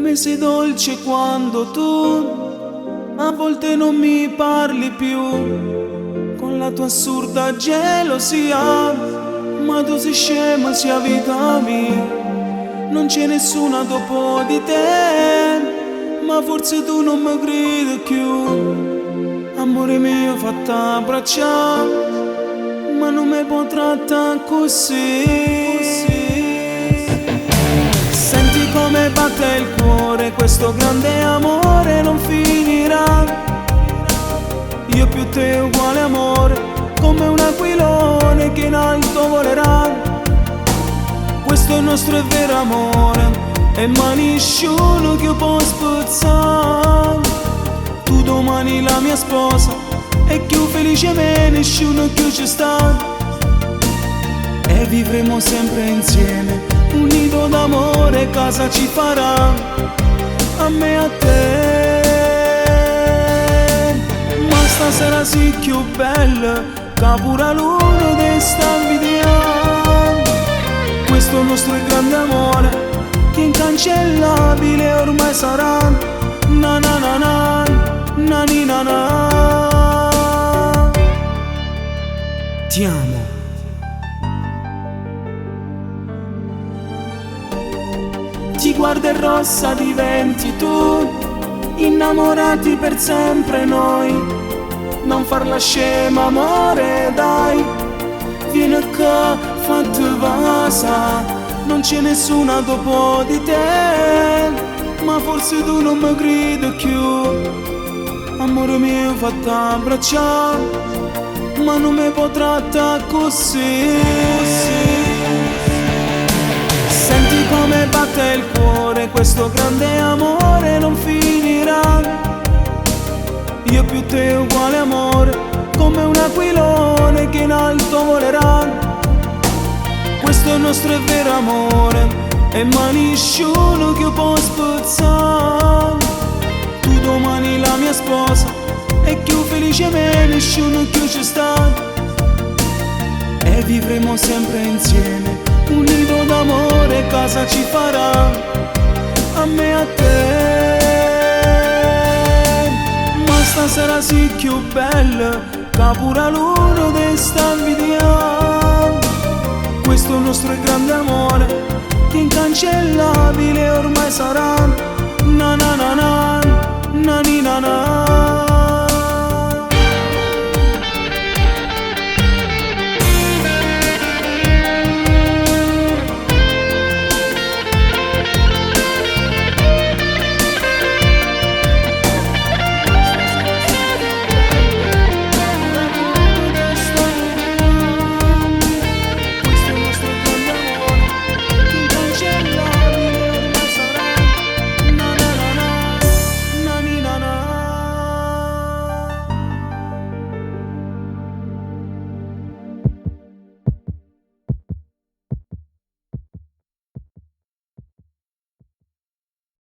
me sei dolce quando tu a volte non mi parli più, con la tua assurda gelosia. Ma tu sei scema, sia vita mia, non c'è nessuna dopo di te. Ma forse tu non mi credi più, amore mio fatta abbracciare, ma non mi può trattare così. Senti come batte il cuore, questo grande amore non finirà. Io più te uguale amore, come un aquilone che in alto volerà. Questo è il nostro e vero amore, e mai nessuno che può spezzare. Tu domani la mia sposa, e più felice me nessuno più ci sta. E vivremo sempre insieme, un nido d'amore casa ci farà, a me e a te. Ma stasera sì più bella, che pure l'uno te sta invidiando. Questo nostro grande amore, che incancellabile ormai sarà. Na na na na, na ni na na. Ti amo. Ti guardo e rossa diventi tu, innamorati per sempre noi. Non farla scema amore dai, vieni qua fatti vasa, non c'è nessuna dopo di te. Ma forse tu non mi credi più, amore mio fatta abbracciare, ma non mi può trattare così. Senti come batte il cuore, questo grande amore non finirà. Io più te uguale amore, come un aquilone che in alto volerà. Questo è il nostro e vero amore, e mai nessuno che può spezzare. Tu domani la mia sposa, e più felice me nessuno più ci sta. E vivremo sempre insieme, un nido d'amore casa ci farà, a me e a te. Ma stasera sì più bella, che pure l'uno te sta invidiando. Questo è il nostro grande amore, che incancellabile ormai sarà. Na na na na, na ni na na.